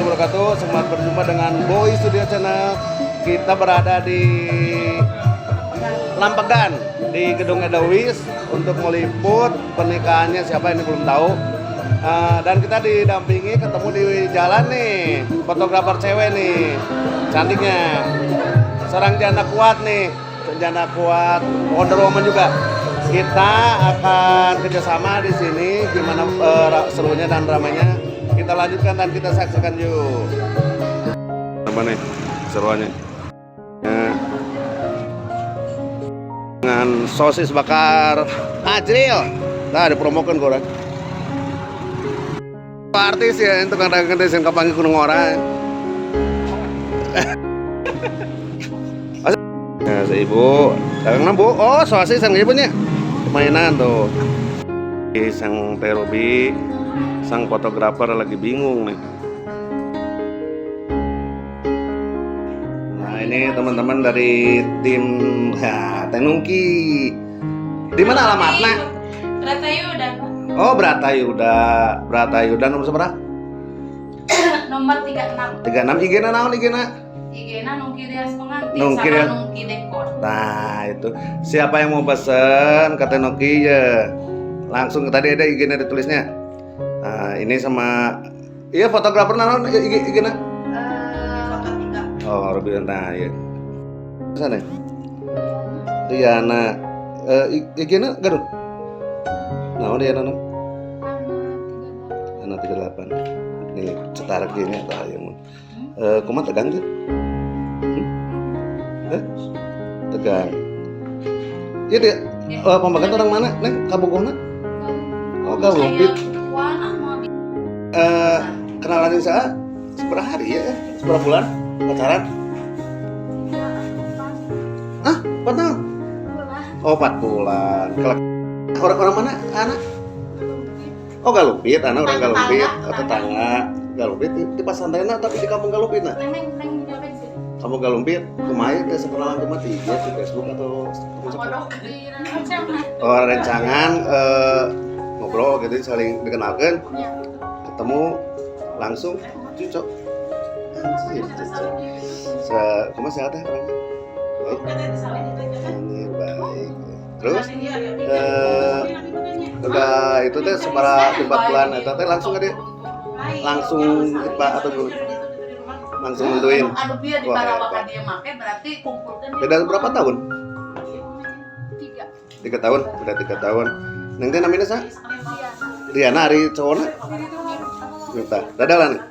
Wabarakatuh. Selamat berjumpa dengan Boy Studio Channel. Kita berada di Lampegan di Gedung Edawis untuk meliput pernikahannya siapa ini belum tahu. Dan kita didampingi ketemu di jalan nih fotografer cewek nih, cantiknya, seorang janda kuat nih, janda kuat, Wonder Woman juga. Kita akan kerjasama di sini, gimana serunya dan ramainya. Kita lanjutkan dan kita saksikan yuk. Apa nih seruannya? Dengan sosis bakar Ajril. Nah, dipromokan orang. Artis ya, itu kadang-kadang yang kapangi gunung orang. Nah, ibu, dagang bu. Oh, sosis yang ibunya. Mainan tuh. Sang Terobi, sang fotografer lagi bingung nih. Nah, ini teman-teman dari tim Tenungki. Di mana alamatnya? Bratayuda. Oh, Bratayuda nomor berapa? Nomor 36. 36 IG-na naon IG-na? IG-na Nungki Rias Pengantin Nungki sama Rias. Nungki Dekor. Nah, itu. Siapa yang mau pesen ke Tenungki ya? Langsung tadi ada IG-nya ditulisnya. Nah, ini sama iya fotografer naon IG-na? Oh, Robin. Nah, iya. Sana. Iya, nah IG-na gaduh. Nah, dia nana. Anak 38. Nih, setara gini atau yang kumat tegang tuh. Tegang. Iya dia. Pembagian orang mana? Neng, Kabogohna? Oh, Galumpit. Kenalan saya seberapa hari ya? Seberapa bulan pacaran? Ah, 4 tahun? Oh, 4 bulan. Orang mana anak? Oh, Galumpit, anak orang Galumpit, tetangga Galumpit di Pasantena tapi di kampung Galumpit nah. Kamu Galumpit, kemarin teh sekenalan cuma 3 di Facebook atau oh, rencangan ngobrol gitu saling dikenalkan. Ketemu langsung cocok. Anjir, cocok. Cuma sehat ya orangnya. Baik. Baik. Terus udah itu teh sebarang 4 bulan eta teh langsung ada langsung atau dulu langsung nentuin. Wah, beda berapa tahun? 3 tahun, udah 3 tahun. Neng teh namanya sa? Diana hari cowokna. Minta. Dadah nih.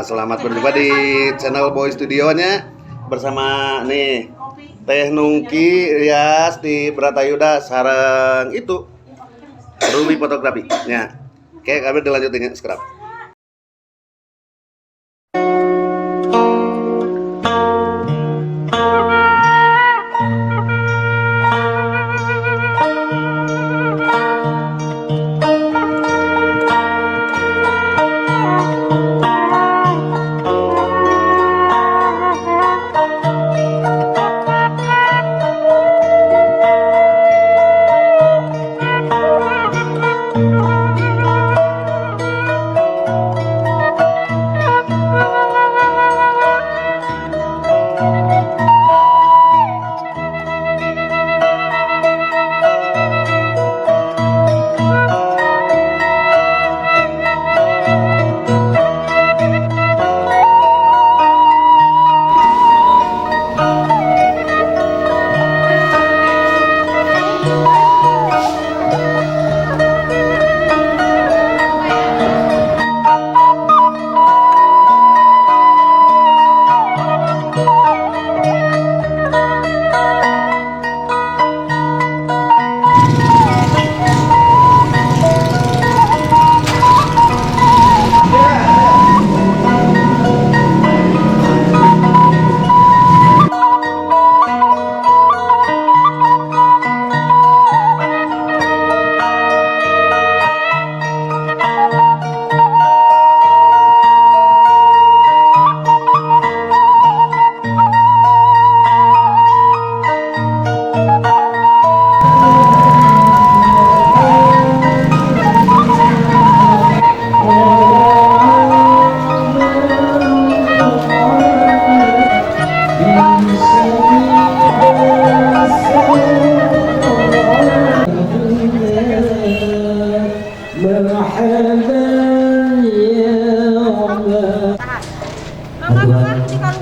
Selamat berjumpa di channel Boy Studio-nya bersama nih Teh Nungki Rias di Bratayuda sareng itu Ruby fotografi. Ya. Oke, kami dilanjutin scrap.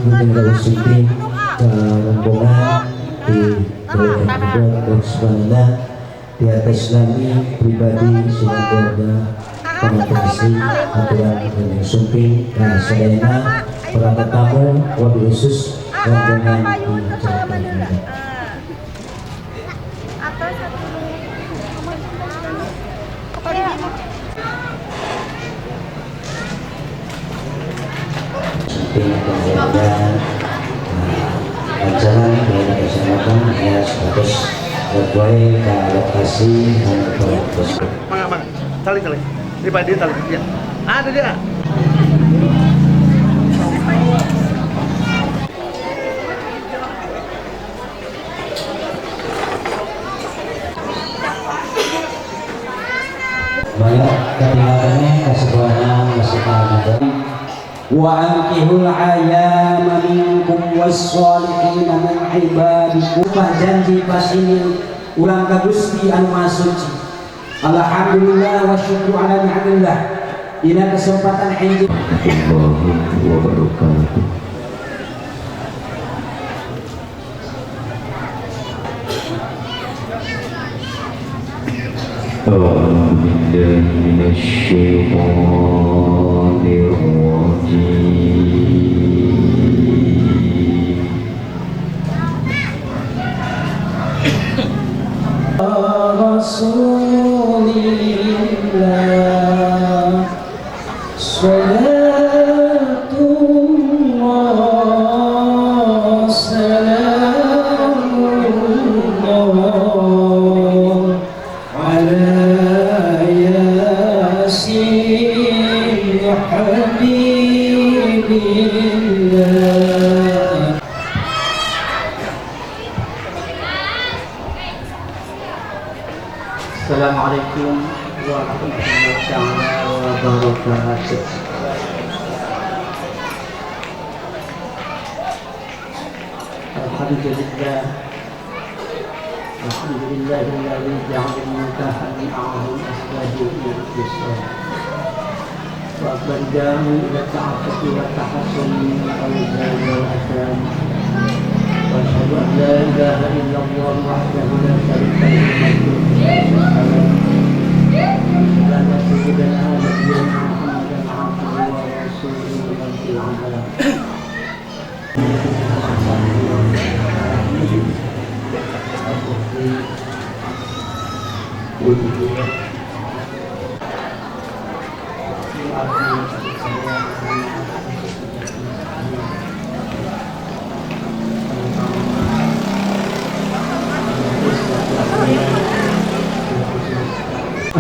kemudian kalau syuting rombongan di Bogor Botswana di atas nami pribadi semua keluarga pengatasi aturan yang syuting dan sedayana para tetamu wabil khusus rombongan di Jakarta. Kemudian acara yang dilaksanakan ya status sesuai ke lokasi dan proses. Mana? Tali. Ini Pak dia tali. Ya. Ada dia. Banyak ketinggalannya kesebuahan kesebuahan. Wa ankihul ayama minkum was-shalihin min ibadikum. Janji pas ini ulang ka Gusti anu Maha Suci. Alhamdulillah wa syukru ala ni'matillah. Dina kesempatan ini warahmatullahi wabarakatuh. أعوذ بالله من الشيطان الرجيم رسول الله صلاة الله سلام الله على ياسين حبيب الله. Assalamualaikum warahmatullahi wabarakatuh. Alhamdulillah. Alhamdulillahilladzi ja'ala al-nikaha min a'zami asbabi al-islam. Wa abdahu ila ta'afufi wa tahassuni min al-awzari wal atham. Wa asyhadu an la ilaha illallah wahdahu la syarika lahu wa sayyidina Muhammadan abduhu wa rasuluhu wa sallam.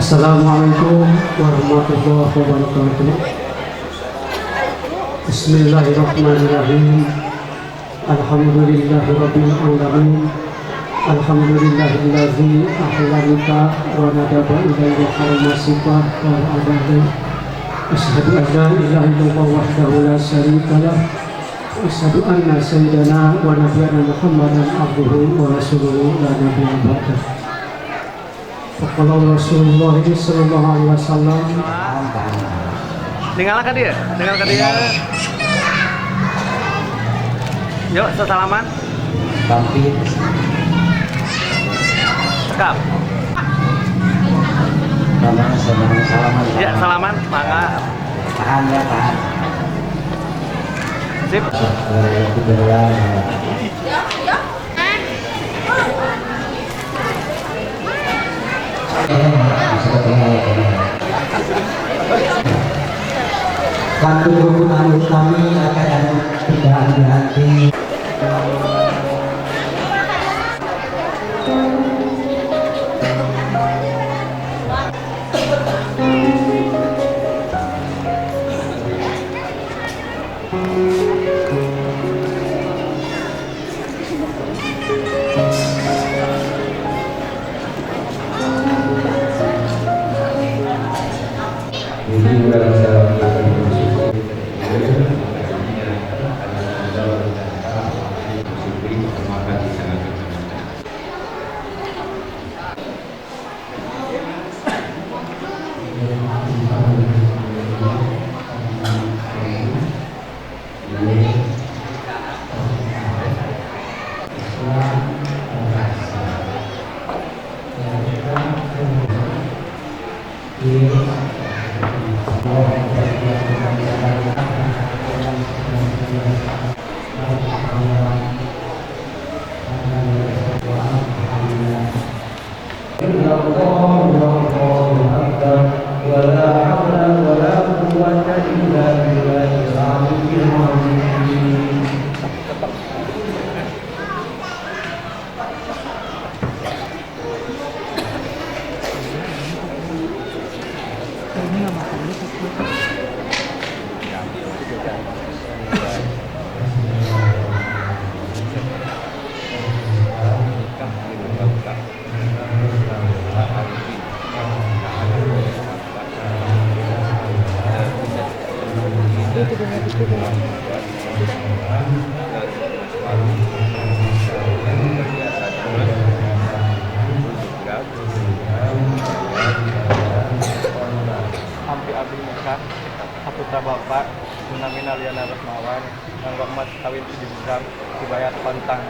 Assalamualaikum warahmatullahi wabarakatuh. Bismillahirrahmanirrahim. Alhamdulillahirabbil alamin. Alhamdulillahilladzi ahlalika wa nadaba ilaihi harmasifah wa adabah. Asyhadu an la ilaha illallah wahdahu la syarika lah. Asyhadu anna sayyidana wa nabiyyana Muhammadan abduhu wa rasuluhu la nabiyya ba'dah. Faqala Rasulullah sallallahu alaihi wasallam. Tinggalkan dia. Yuk, salaman. Tampil. Cakap. Salaman. Ya, salaman. Mangga. Tahan ya, tahan. Sip. Kantor hubungan kami akan tidak hati-hati. Ampi abdi muka, putra bapak, Munamina Liana Rasmawan, Nganggo emas kawin 7 gram, dibayar kontang.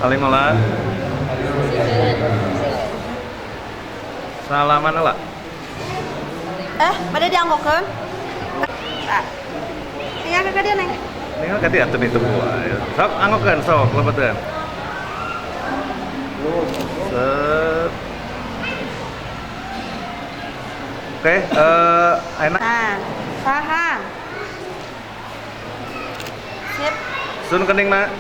Saling olah. Salaman lah. Pada dianggokeun. Tinggal ke dia neng. Tinggal ka dia atuh itu buah. Sok anggokeun sok lebeteun. Set. Oke, enak. Nah, paham. Sip. Sun kening nak.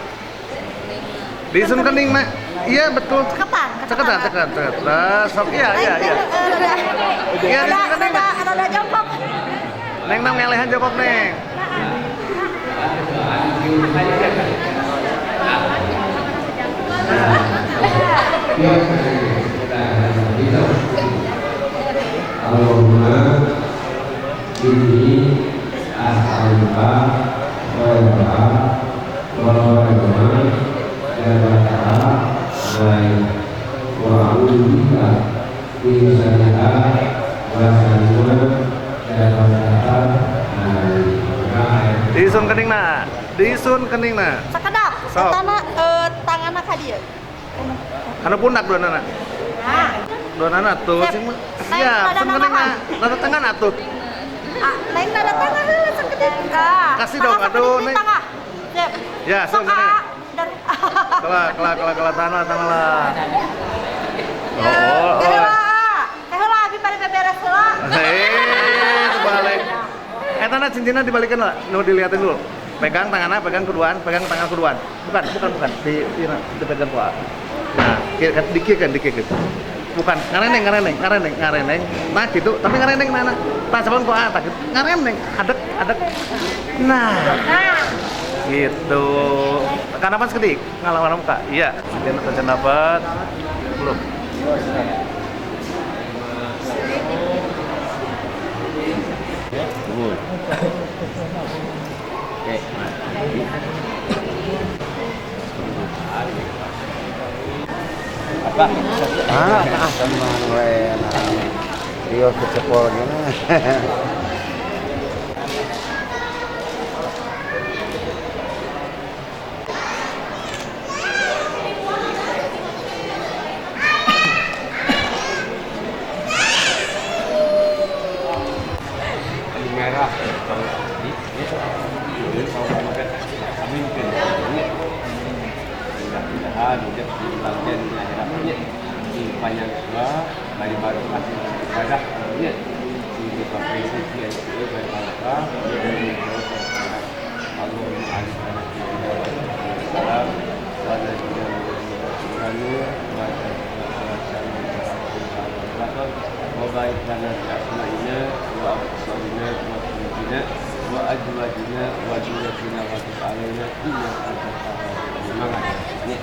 Di sun kening nak. Iya betul. Ceketan. Ceketan. Nah, sok iya. Iya, di sun kening nak. Ada jongkok. Neng nam ngelehan jokok neng. Allahumma inni as'aluka khairan wa rahmatan dan barokah wa a'udzubika min syarriha wa syarriha dan barokah. Disun kening na. Disun kening na. Sekedap. Sok. Etana tanganna ka dieu. Anu pundak dua nana. Nah. Dua nana tuh. Sip. Iya, Nada sun kening na. namahan. Nada tengah atuh. Lain nada tengah heula sekedap. Kasih dong, aduh, Neng. Tengah. Sip. Ya, sun Sok, kening. dari Kela tanah lah. Heula abi pada beberes heula. Balik. Tanda cincinnya dibalikin lah, nu dilihatin dulu. Pegang tangannya, pegang tangan keduaan. Bukan. Dipegang kuat. Nah, dikikkan. Bukan, ngareneng. Nah gitu, tapi ngareneng mana? Tak sabun kuat, tak gitu. Ngareneng, adek. Nah, gitu. Tekan apa sekedik? Ngalawan muka. Iya. Tekan dapat. Belum. Teman lain Rio kecepolnya merah kalau di kalau makan kami mungkin mudah-mudahan untuk di bagian akhiratnya di banyak dua dari baru masih ibadah ya di profesi dia itu berbarokah baik lana fi asma'ina wa absarina wa qulubina wa azwajina wa dhurriyyatina wa tub alaina innaka antat tawwabur rahim.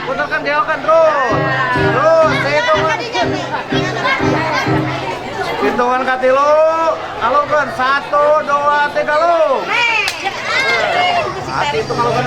Putarkan geokan terus hitungan katilu alungkeun 1 2 3 lu hati itu kalau kan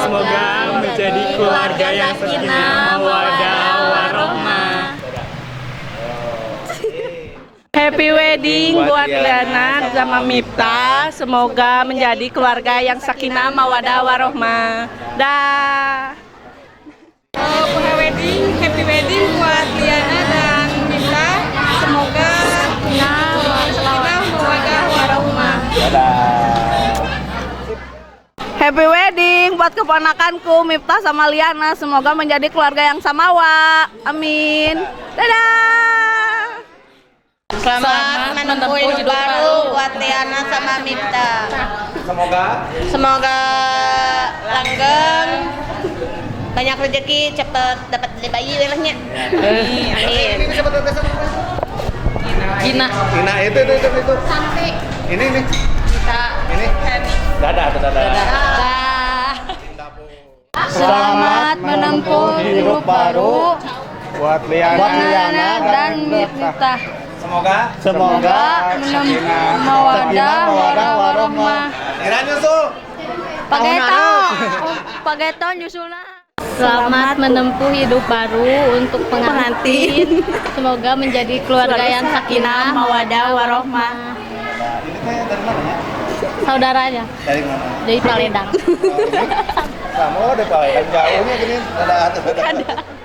semoga menjadi keluarga yang sakinah, mawaddah, warohmah. Happy wedding buat Liana sama Miftah. Semoga menjadi keluarga yang sakinah, mawaddah, warohmah. Dah. Happy wedding buat Liana dan Miftah. Semoga sakinah, mawaddah, warohmah. Happy wedding buat keponakanku Miftah sama Liana. Semoga menjadi keluarga yang samawa. Amin. Dadah. Selamat menempuh hidup baru buat Liana sama Miftah. Semoga langgeng, banyak rezeki, cepet dapat beli bayi lahnya. Amin. Gina. Gina itu. Sampai Ini. kita Ini. Dadah. Selamat menempuh hidup baru buat buat Liana Liana dan Miftah. Semoga mawadah warahmah. Kiranya nyusul. Pageton nyusulna. Selamat menempuh hidup baru untuk pengantin. Semoga menjadi keluarga yang sakinah, mawadah, warohmah. Ini teh dari mana ya? Saudaranya Dari mana? dari Paledang. Kamu udah Pak, jauhnya gini. Ada.